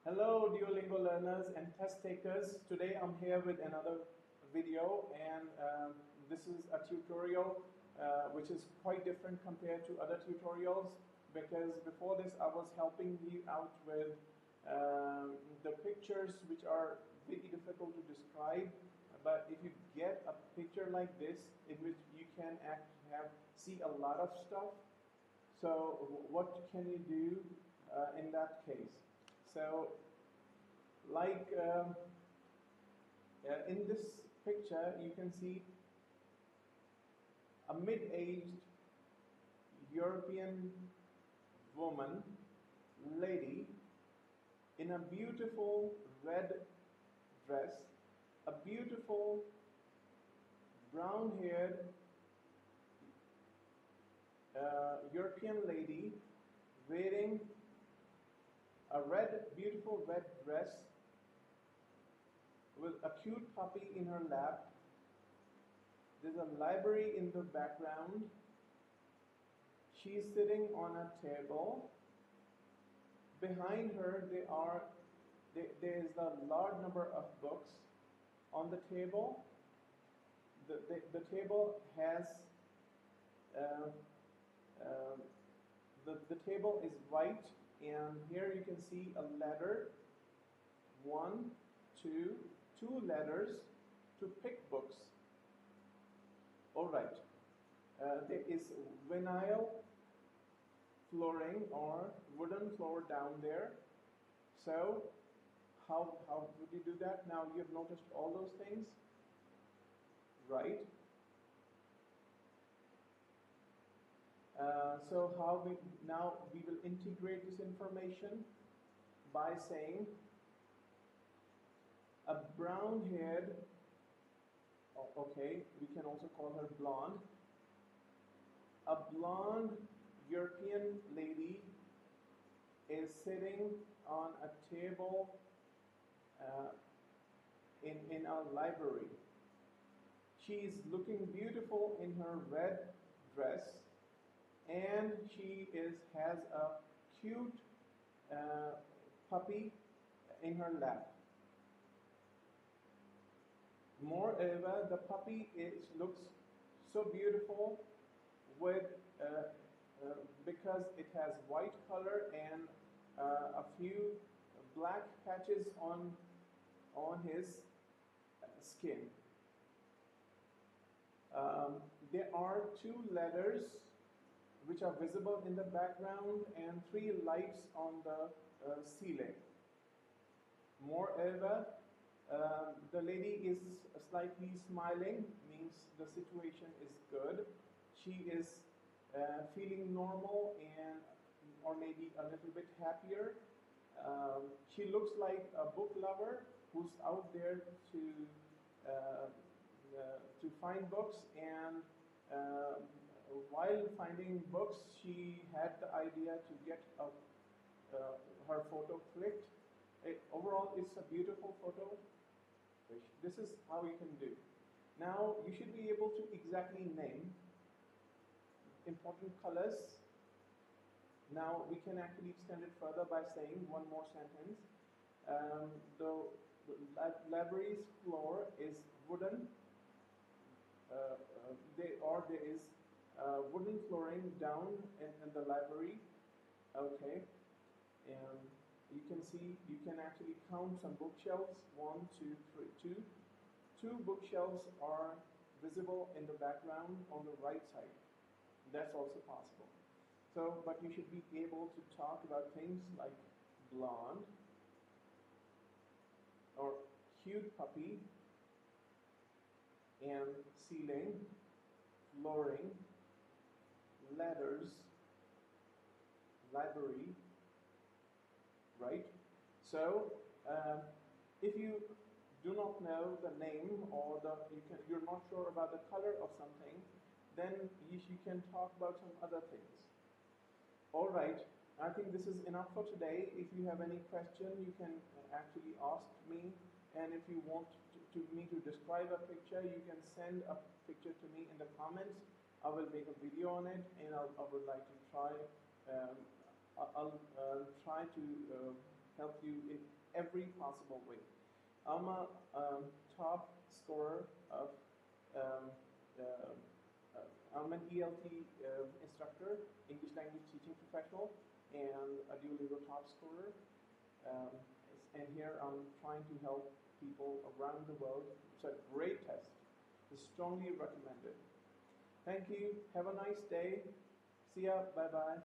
Hello Duolingo learners and test takers. Today I'm here with another video, and this is a tutorial which is quite different compared to other tutorials, because before this I was helping you out with the pictures which are very difficult to describe. But if you get a picture like this in which you can see a lot of stuff, so what can you do in that case? So, like in this picture, you can see a mid-aged European woman, lady, in a beautiful red dress, a beautiful brown-haired European lady wearing a beautiful red dress with a cute puppy in her lap. There's a library in the background. She's sitting on a table. Behind her there is a large number of books on the table. The table has the table is white, and here you can see a ladder, two ladders to pick books. Alright, there is vinyl flooring or wooden floor down there. So how would you do that? Now you've noticed all those things, right? So now we will integrate this information by saying a brown-haired, okay, we can also call her blonde. A blonde European lady is sitting on a table in our library. She is looking beautiful in her red dress, and she has a cute puppy in her lap. Moreover, the puppy looks so beautiful because it has white color and a few black patches on his skin. There are two ladders which are visible in the background, and three lights on the ceiling. Moreover, the lady is slightly smiling, means the situation is good. She is feeling normal or maybe a little bit happier. She looks like a book lover who's out there to find books, and while finding books, she had the idea to get her photo clicked. Overall, it's a beautiful photo. This is how you can do. Now, you should be able to exactly name important colors. Now, we can actually extend it further by saying one more sentence. The library's floor is wooden. There is wooden flooring down in the library. Okay, and you can actually count some bookshelves. 1, 2, 3, 2. 2 bookshelves are visible in the background on the right side. That's also possible. So, but you should be able to talk about things like blonde or cute puppy, and ceiling, flooring, ladders, library, right? So, if you do not know the name, or you're not sure about the color of something, then you can talk about some other things. All right, I think this is enough for today. If you have any question, you can actually ask me. And if you want me to describe a picture, you can send a picture to me in the comments. I will make a video on it, and I would like to try. I'll try to help you in every possible way. I'm a top scorer of um, I'm an ELT instructor, English language teaching professional, and a Duolingo top scorer. Um, and here I'm trying to help people around the world. It's a great test. It's strongly recommended. Thank you. Have a nice day. See ya. Bye-bye.